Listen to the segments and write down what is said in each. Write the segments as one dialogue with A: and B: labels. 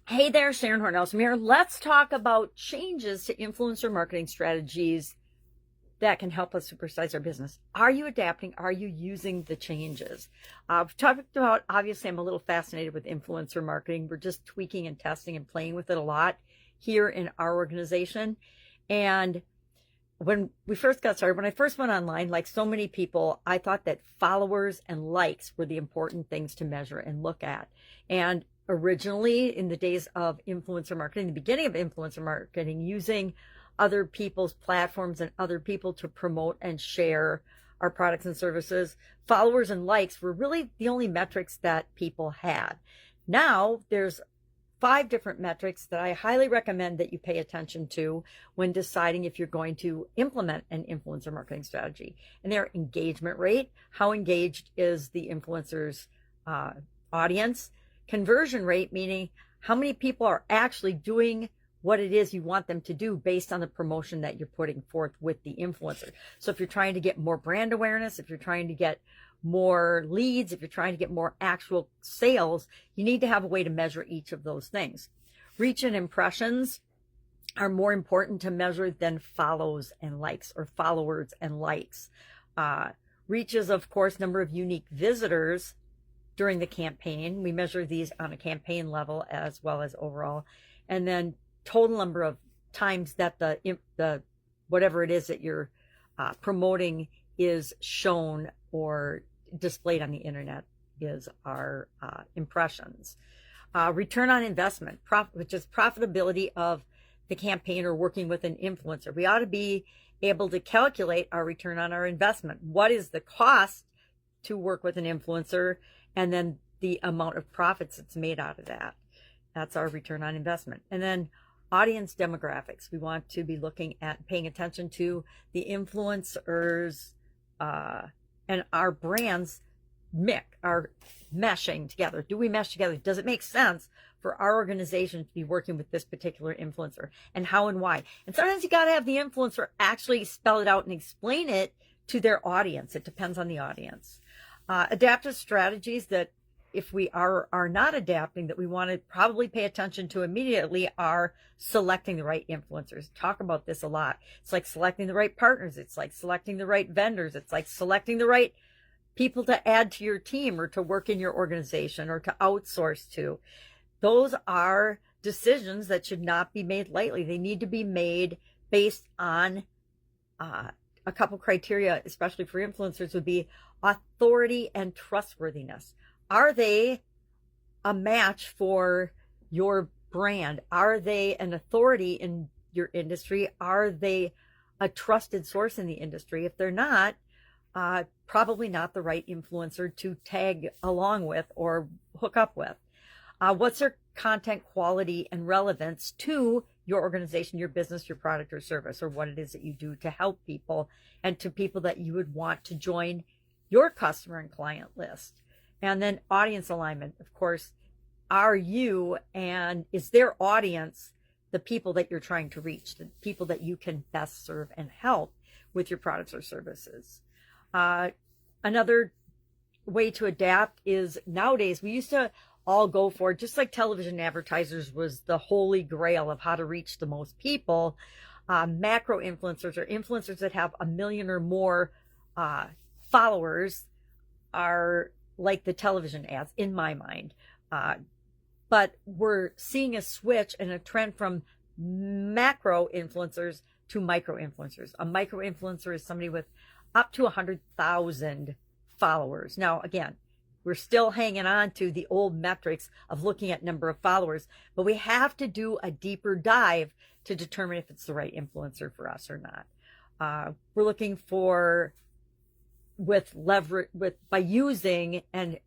A: Hey there, Sharon Horne-Ellstrom here. Let's talk about changes to influencer marketing strategies that can help us supersize our business. Are you adapting? Are you using the changes? I've talked about, obviously, I'm a little fascinated with influencer marketing. We're just tweaking and testing and playing with it a lot here in our organization. And when we first got started, when I first went online, like so many people, I thought that followers and likes were the important things to measure and look at. And originally, in the days of influencer marketing, the beginning of influencer marketing, using other people's platforms and other people to promote and share our products and services, followers and likes were really the only metrics that people had. Now there's 5 different metrics that I highly recommend that you pay attention to when deciding if you're going to implement an influencer marketing strategy. And they're engagement rate. How engaged is the influencer's audience? Conversion rate, meaning how many people are actually doing what it is you want them to do based on the promotion that you're putting forth with the influencer. So if you're trying to get more brand awareness, if you're trying to get more leads, if you're trying to get more actual sales, you need to have a way to measure each of those things. Reach and impressions are more important to measure than follows and likes or followers and likes. Reach is, of course, number of unique visitors during the campaign. We measure these on a campaign level as well as overall. And then total number of times that the whatever it is that you're promoting is shown or displayed on the internet is our impressions. Return on investment, which is profitability of the campaign or working with an influencer. We ought to be able to calculate our return on our investment. What is the cost to work with an influencer, and then the amount of profits that's made out of that. That's our return on investment. And then audience demographics. We want to be looking at paying attention to the influencers and our brands are meshing together. Do we mesh together? Does it make sense for our organization to be working with this particular influencer, and how and why? And sometimes you got to have the influencer actually spell it out and explain it to their audience. It depends on the audience. Adaptive strategies that if we are not adapting, that we want to probably pay attention to immediately are selecting the right influencers. Talk about this a lot. It's like selecting the right partners. It's like selecting the right vendors. It's like selecting the right people to add to your team or to work in your organization or to outsource to. Those are decisions that should not be made lightly. They need to be made based on a couple criteria, especially for influencers, would be authority and trustworthiness. Are they a match for your brand? Are they an authority in your industry? Are they a trusted source in the industry? If they're not, probably not the right influencer to tag along with or hook up with. What's their content quality and relevance to your organization, your business, your product or service, or what it is that you do to help people and to people that you would want to join your customer and client list? And then audience alignment, of course. Are you and is their audience the people that you're trying to reach, the people that you can best serve and help with your products or services? Another way to adapt is nowadays we used to all go for, just like television advertisers was the holy grail of how to reach the most people. Macro influencers or influencers that have 1 million or more followers are like the television ads in my mind. But we're seeing a switch and a trend from macro influencers to micro influencers. A micro influencer is somebody with up to 100,000 followers. Now, again, we're still hanging on to the old metrics of looking at number of followers, but we have to do a deeper dive to determine if it's the right influencer for us or not. We're looking for by using and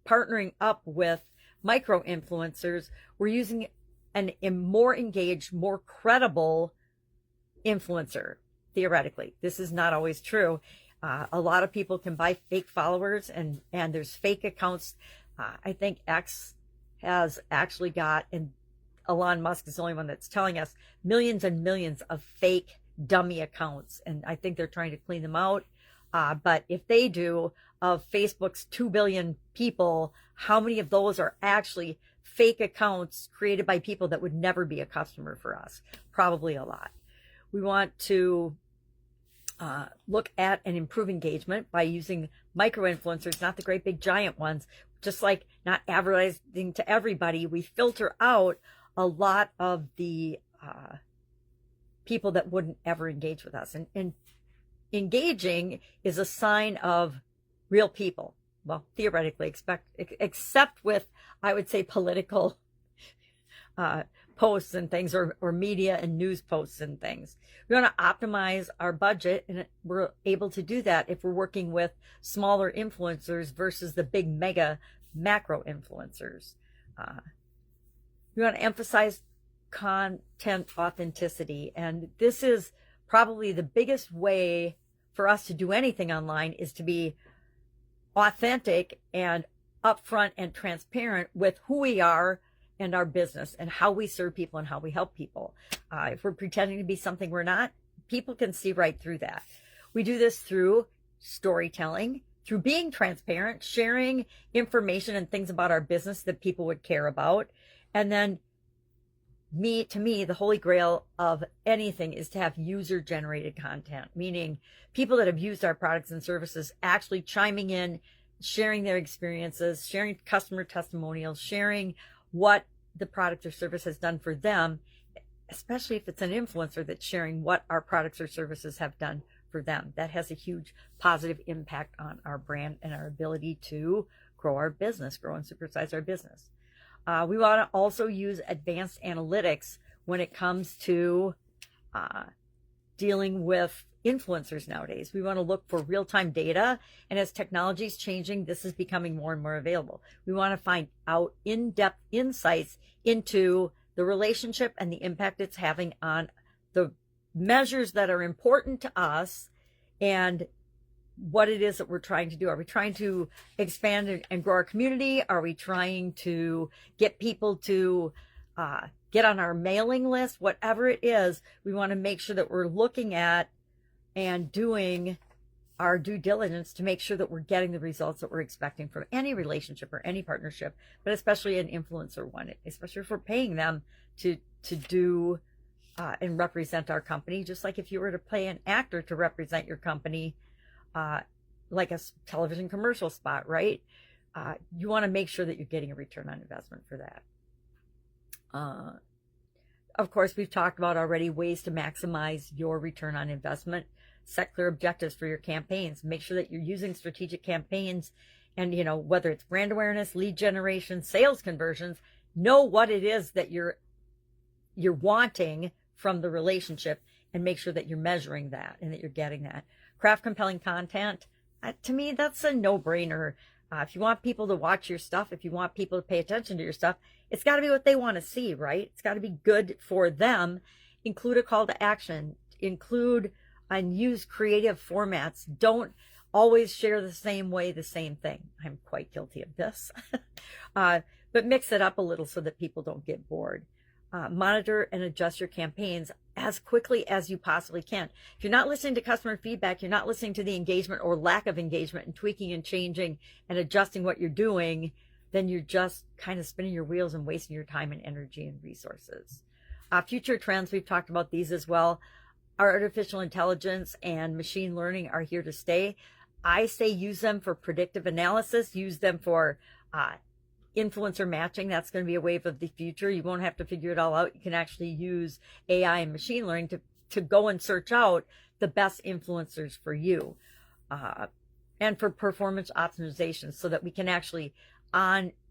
A: partnering up with micro influencers, we're using a more engaged, more credible influencer. Theoretically, this is not always true. A lot of people can buy fake followers, and there's fake accounts. I think X has actually got, and Elon Musk is the only one that's telling us, millions and millions of fake dummy accounts, and I think they're trying to clean them out. But if they do, of Facebook's 2 billion people, how many of those are actually fake accounts created by people that would never be a customer for us? Probably a lot. We want to look at and improve engagement by using micro influencers, not the great big giant ones. Just like not advertising to everybody, we filter out a lot of the people that wouldn't ever engage with us. And engaging is a sign of real people. Well, theoretically, except with, I would say, political posts and things, or media and news posts and things. We want to optimize our budget, and we're able to do that if we're working with smaller influencers versus the big mega macro influencers. We want to emphasize content authenticity, and this is probably the biggest way for us to do anything online, is to be authentic and upfront and transparent with who we are and our business and how we serve people and how we help people. If we're pretending to be something we're not, people can see right through that. We do this through storytelling, through being transparent, sharing information and things about our business that people would care about. And then to me, the holy grail of anything is to have user-generated content, meaning people that have used our products and services actually chiming in, sharing their experiences, sharing customer testimonials, sharing what the product or service has done for them, especially if it's an influencer that's sharing what our products or services have done for them. That has a huge positive impact on our brand and our ability to grow our business, grow and supersize our business. We want to also use advanced analytics when it comes to dealing with influencers nowadays. We want to look for real-time data, and as technology is changing, this is becoming more and more available. We want to find out in-depth insights into the relationship and the impact it's having on the measures that are important to us and what it is that we're trying to do. Are we trying to expand and grow our community? Are we trying to get people to get on our mailing list? Whatever it is, we want to make sure that we're looking at and doing our due diligence to make sure that we're getting the results that we're expecting from any relationship or any partnership, but especially an influencer one, especially if we're paying them to do and represent our company, just like if you were to pay an actor to represent your company, like a television commercial spot, right? You want to make sure that you're getting a return on investment for that. Of course, we've talked about already ways to maximize your return on investment. Set clear objectives for your campaigns. Make sure that you're using strategic campaigns, and whether it's brand awareness, lead generation, sales conversions, know what it is that you're wanting from the relationship, and make sure that you're measuring that and that you're getting that. Craft compelling content. To me, that's a no-brainer. If you want people to watch your stuff, if you want people to pay attention to your stuff, it's got to be what they want to see, right? It's got to be good for them. Include a call to action. Include and use creative formats. Don't always share the same way, the same thing. I'm quite guilty of this. But mix it up a little so that people don't get bored. Monitor and adjust your campaigns as quickly as you possibly can. If you're not listening to customer feedback, you're not listening to the engagement or lack of engagement and tweaking and changing and adjusting what you're doing, then you're just kind of spinning your wheels and wasting your time and energy and resources. Future trends, we've talked about these as well. Artificial intelligence and machine learning are here to stay. I say use them for predictive analysis, use them for influencer matching. That's going to be a wave of the future. You won't have to figure it all out. You can actually use AI and machine learning to go and search out the best influencers for you, and for performance optimization, so that we can actually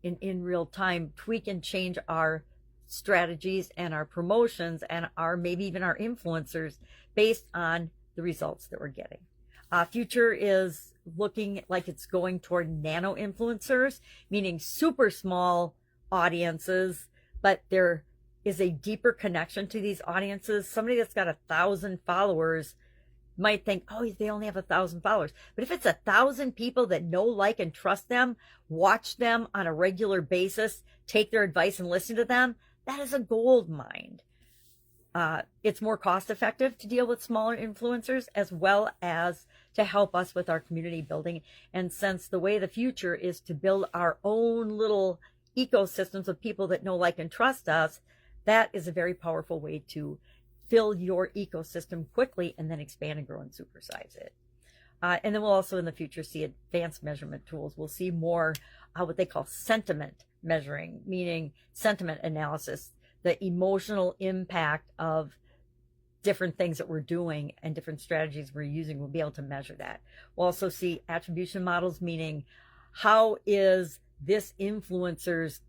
A: in real time tweak and change our strategies and our promotions and maybe even our influencers based on the results that we're getting. Future is looking like it's going toward nano influencers, meaning super small audiences, but there is a deeper connection to these audiences. Somebody that's got 1,000 followers might think, oh, they only have 1,000 followers. But if it's 1,000 people that know, like, and trust them, watch them on a regular basis, take their advice and listen to them, that is a gold mine. it's more cost effective to deal with smaller influencers, as well as to help us with our community building. And since the way of the future is to build our own little ecosystems of people that know, like, and trust us, that is a very powerful way to fill your ecosystem quickly and then expand and grow and supersize it. And then we'll also in the future see advanced measurement tools. We'll see more what they call sentiment measuring, meaning sentiment analysis, the emotional impact of different things that we're doing and different strategies we're using. We'll be able to measure that. We'll also see attribution models, meaning how is this influencer's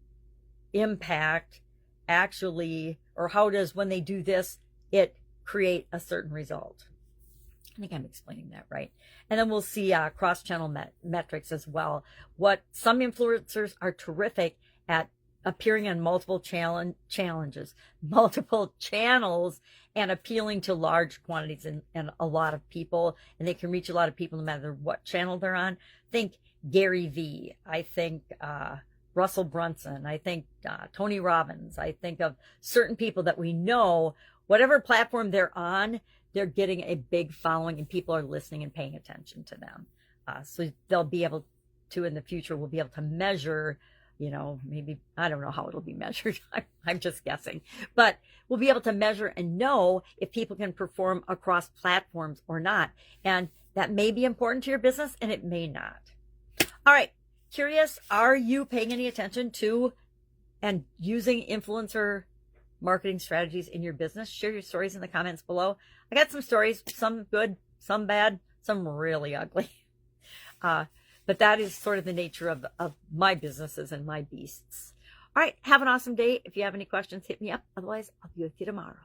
A: impact actually, or how does, when they do this, it create a certain result. I think I'm explaining that right. And then we'll see cross-channel metrics as well. What some influencers are terrific at appearing on multiple challenges, multiple channels, and appealing to large quantities and a lot of people, and they can reach a lot of people no matter what channel they're on. Think Gary Vee. I think Russell Brunson. I think Tony Robbins. I think of certain people that we know, whatever platform they're on, they're getting a big following and people are listening and paying attention to them. So they'll be able to, in the future, we'll be able to measure, maybe, I don't know how it'll be measured. I'm just guessing, but we'll be able to measure and know if people can perform across platforms or not. And that may be important to your business and it may not. All right. Curious, are you paying any attention to and using influencer marketing strategies in your business? Share your stories in the comments below. I got some stories, some good, some bad, some really ugly. But that is sort of the nature of my businesses and my beasts. All right. Have an awesome day. If you have any questions, hit me up. Otherwise, I'll be with you tomorrow.